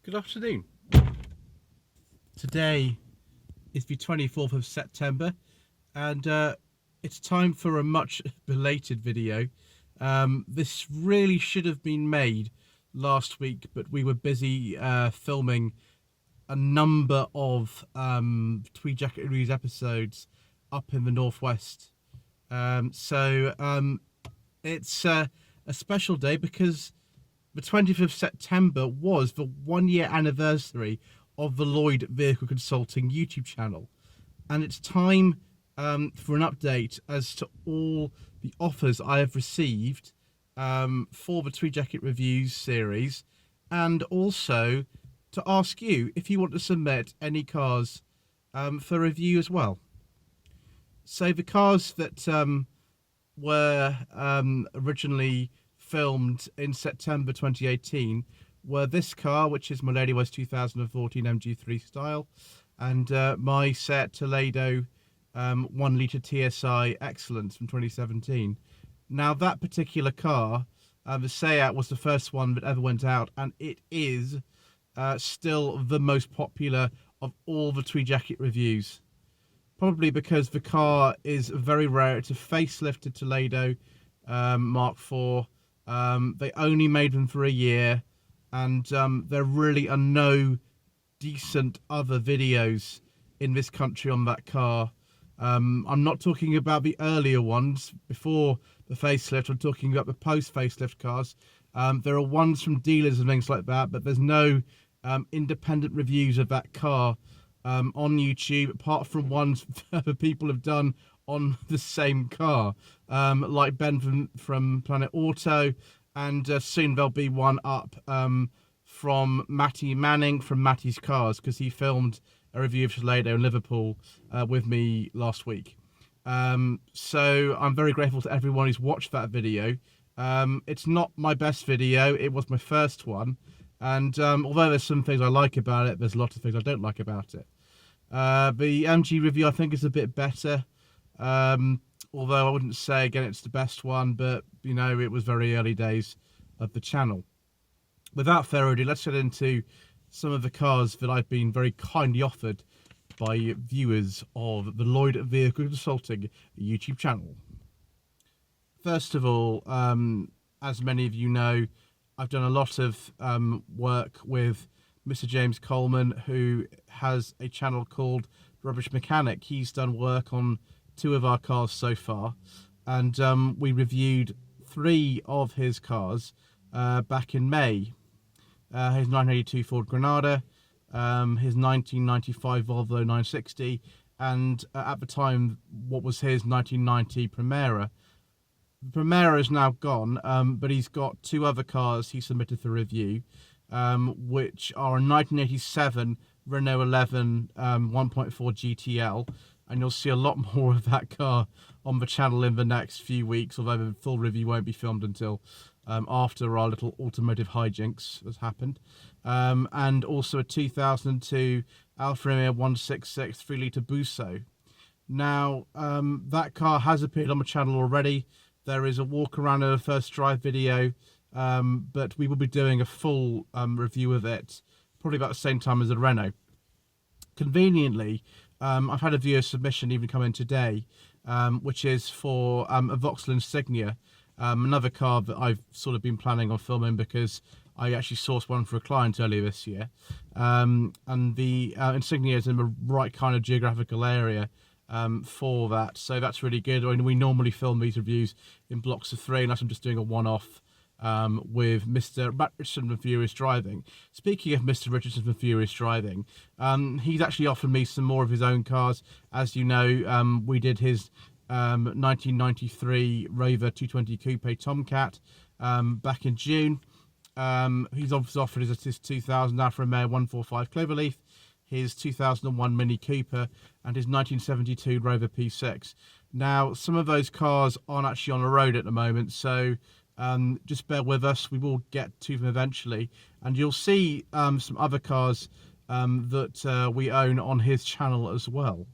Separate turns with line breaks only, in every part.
Good afternoon. Today is the 24th of September and it's time for a much belated video. This really should have been made last week, but we were busy filming a number of Tweed Jacket Reviews episodes up in the northwest. It's a special day because the 20th of September was the 1-year anniversary of the Lloyd Vehicle Consulting YouTube channel. And it's time for an update as to all the offers I have received for the Tweed Jacket Reviews series, and also to ask you if you want to submit any cars for review as well. So the cars that were originally filmed in September 2018 were this car, which is my Lady West 2014 MG3 style, and my Seat Toledo 1 litre TSI Excellence from 2017. Now that particular car, the Seat, was the first one that ever went out, and it is still the most popular of all the Tweed Jacket Reviews. Probably because the car is very rare. It's a facelifted Toledo Mark IV. They only made them for a year, and there really are no decent other videos in this country on that car. I'm not talking about the earlier ones before the facelift. I'm talking about the post-facelift cars. There are ones from dealers and things like that, but there's no independent reviews of that car on YouTube, apart from ones that people have done on the same car, like Ben from Planet Auto, and soon there'll be one up from Matty Manning from Matty's Cars, because he filmed a review of Toledo in Liverpool with me last week. So I'm very grateful to everyone who's watched that video. It's not my best video, it was my first one, and although there's some things I like about it, there's a lot of things I don't like about it. The MG review I think is a bit better, although I wouldn't say again it's the best one, but you know, it was very early days of the channel. Without further ado, let's get into some of the cars that I've been very kindly offered by viewers of the Lloyd Vehicle Consulting YouTube channel. First of all, as many of you know, I've done a lot of work with Mr. James Coleman, who has a channel called Rubbish Mechanic. He's done work on 2 of our cars so far, and we reviewed 3 of his cars back in May. His 1982 Ford Granada, his 1995 Volvo 960, and at the time what was his 1990 Primera. The Primera is now gone, but he's got 2 other cars he submitted for review, which are a 1987 Renault 11 1.4 GTL, and you'll see a lot more of that car on the channel in the next few weeks, although the full review won't be filmed until after our little automotive hijinks has happened. And also a 2002 Alfa Romeo 166 3 litre Busso. Now, that car has appeared on the channel already. There is a walk around of a first drive video, but we will be doing a full review of it probably about the same time as the Renault. Conveniently, I've had a viewer submission even come in today, which is for a Vauxhall Insignia, another car that I've sort of been planning on filming because I actually sourced one for a client earlier this year. And the Insignia is in the right kind of geographical area for that, so that's really good. I mean, we normally film these reviews in blocks of 3, unless I'm just doing a one-off with Mr. Richardson from Furious Driving. Speaking of Mr. Richardson from Furious Driving, he's actually offered me some more of his own cars. As you know, we did his 1993 Rover 220 Coupe Tomcat back in June. He's obviously offered his 2000 Alfa Romeo 145 Cloverleaf, his 2001 Mini Cooper, and his 1972 Rover P6. Now, some of those cars aren't actually on the road at the moment, so just bear with us. We will get to them eventually, and you'll see some other cars that we own on his channel as well.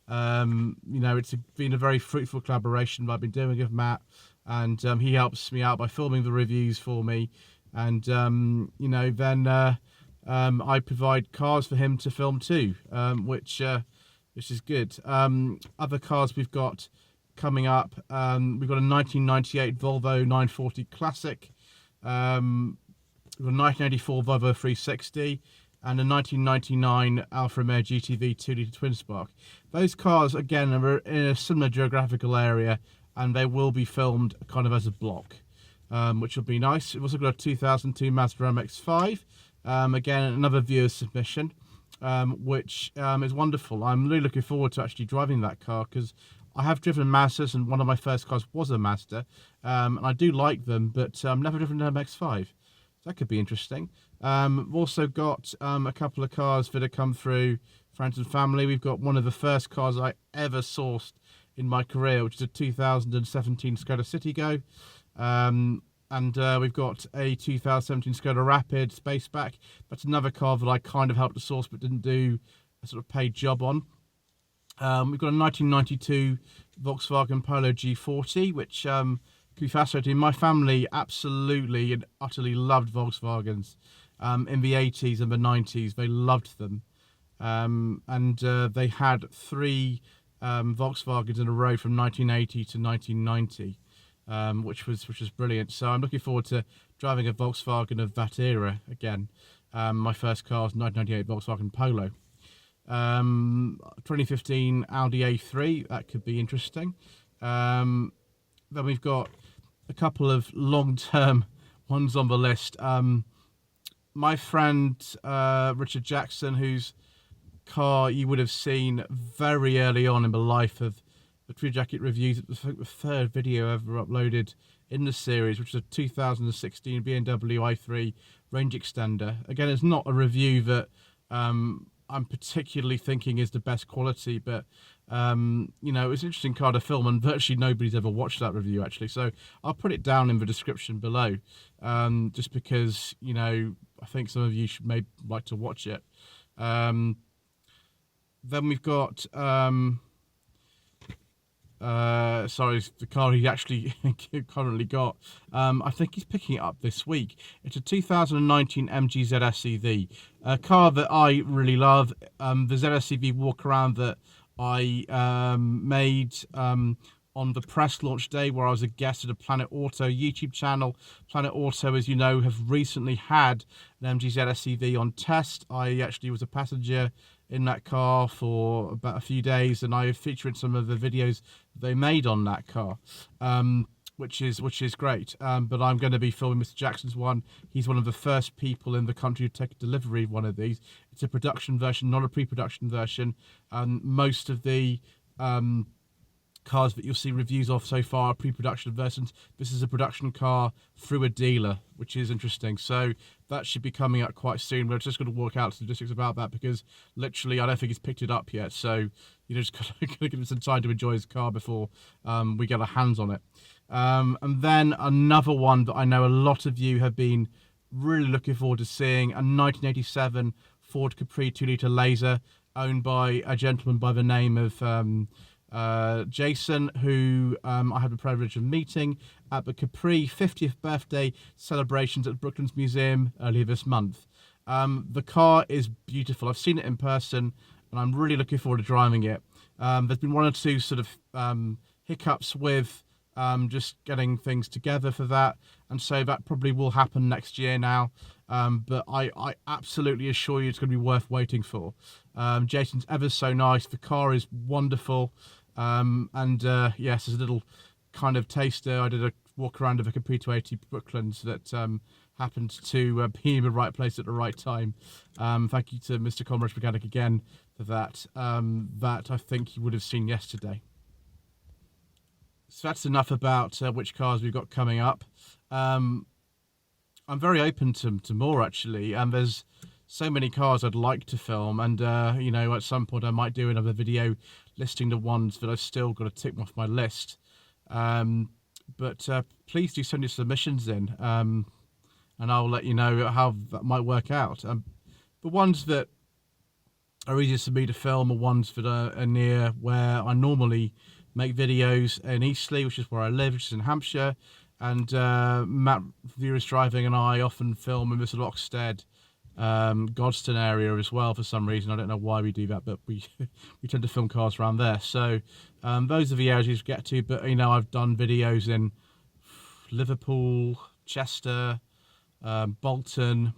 You know, it's been a very fruitful collaboration that I've been doing with Matt, and he helps me out by filming the reviews for me, and you know, then I provide cars for him to film too, which is good. Other cars we've got coming up, we've got a 1998 Volvo 940 Classic, we've got a 1984 Volvo 360, and a 1999 Alfa Romeo GTV 2-litre twin spark. Those cars, again, are in a similar geographical area, and they will be filmed kind of as a block, which will be nice. We've also got a 2002 Mazda MX-5, again, another viewer submission, which is wonderful. I'm really looking forward to actually driving that car, because I have driven Mazdas, and one of my first cars was a Mazda, and I do like them, but I've never driven an MX-5. That could be interesting. We've also got a couple of cars that have come through friends and family. We've got one of the first cars I ever sourced in my career, which is a 2017 Skoda Citigo. And we've got a 2017 Skoda Rapid Spaceback. That's another car that I kind of helped to source but didn't do a sort of paid job on. We've got a 1992 Volkswagen Polo G40, which could be fascinating. My family absolutely and utterly loved Volkswagens in the 80s and the 90s. They loved them. And they had 3 Volkswagens in a row from 1980 to 1990, which was brilliant. So I'm looking forward to driving a Volkswagen of that era again. My first car was 1998 Volkswagen Polo. 2015 Audi A3, that could be interesting. Then we've got a couple of long-term ones on the list. My friend Richard Jackson, whose car you would have seen very early on in the life of the Tweed Jacket Reviews. It was the 3rd video ever uploaded in the series, which is a 2016 BMW i3 range extender. Again, it's not a review that I'm particularly thinking is the best quality, but you know, it's an interesting car to film, and virtually nobody's ever watched that review actually, so I'll put it down in the description below, just because, you know, I think some of you should maybe like to watch it. Then we've got sorry, the car he actually currently got. I think he's picking it up this week. It's a 2019 MG ZSEV, a car that I really love. The ZSEV walk around that I made on the press launch day, where I was a guest at a Planet Auto YouTube channel. Planet Auto, as you know, have recently had an MG ZSEV on test. I actually was a passenger in that car for about a few days, and I featured some of the videos they made on that car, which is great. But I'm going to be filming Mr. Jackson's one. He's one of the first people in the country to take a delivery of one of these. It's a production version, not a pre-production version. Most of the cars that you'll see reviews of so far are pre-production versions. This is a production car through a dealer, which is interesting. So that should be coming up quite soon. We're just going to work out statistics about that, because literally I don't think he's picked it up yet. So you know, just got to give him some time to enjoy his car before we get our hands on it. And then another one that I know a lot of you have been really looking forward to seeing, a 1987 Ford Capri 2-litre laser, owned by a gentleman by the name of Jason, who I had the privilege of meeting at the Capri 50th birthday celebrations at Brooklands Museum earlier this month. The car is beautiful. I've seen it in person, and I'm really looking forward to driving it. There's been one or two sort of hiccups with just getting things together for that, and so that probably will happen next year now. But I absolutely assure you it's going to be worth waiting for. Jason's ever so nice. The car is wonderful. And yes, as a little kind of taster, I did a walk around of a Capri 280 Brooklands that happened to be in the right place at the right time. Thank you to Mr. Comrade Mechanic again for that. That I think you would have seen yesterday. So that's enough about which cars we've got coming up. I'm very open to more, actually, and there's so many cars I'd like to film, and you know, at some point I might do another video listing the ones that I've still got to tick off my list. But please do send your submissions in, and I'll let you know how that might work out. The ones that are easiest for me to film are ones that are near where I normally make videos, in Eastleigh, which is where I live, which is in Hampshire, and Matt Viewers Driving and I often film in this Oxted Godstone area as well for some reason. I don't know why we do that, but we we tend to film cars around there. So those are the areas you get to. But you know, I've done videos in Liverpool, Chester, Bolton,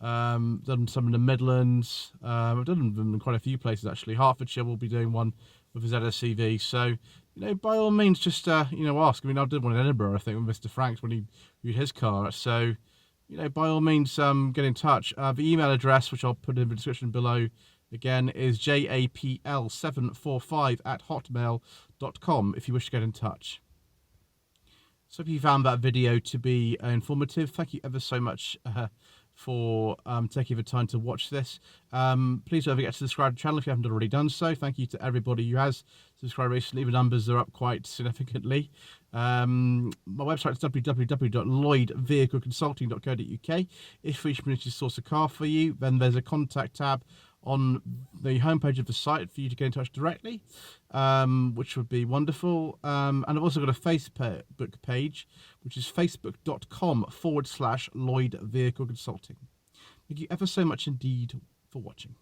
done some in the Midlands. I've done them in quite a few places actually. Hertfordshire will be doing one with his ZSCV. So you know, by all means, just you know, ask. I mean, I did one in Edinburgh, I think, with Mr. Franks when he viewed his car. So you know, by all means, get in touch. The email address, which I'll put in the description below, again, is japl745@hotmail.com if you wish to get in touch. So if you found that video to be informative, thank you ever so much for taking the time to watch this. Please don't forget to subscribe to the channel if you haven't already done so. Thank you to everybody who has subscribed recently. The numbers are up quite significantly. My website is www.lloydvehicleconsulting.co.uk. If we wish to source a car for you, then there's a contact tab on the homepage of the site for you to get in touch directly, which would be wonderful. And I've also got a Facebook page, which is facebook.com/Lloyd Vehicle Consulting. Thank you ever so much indeed for watching.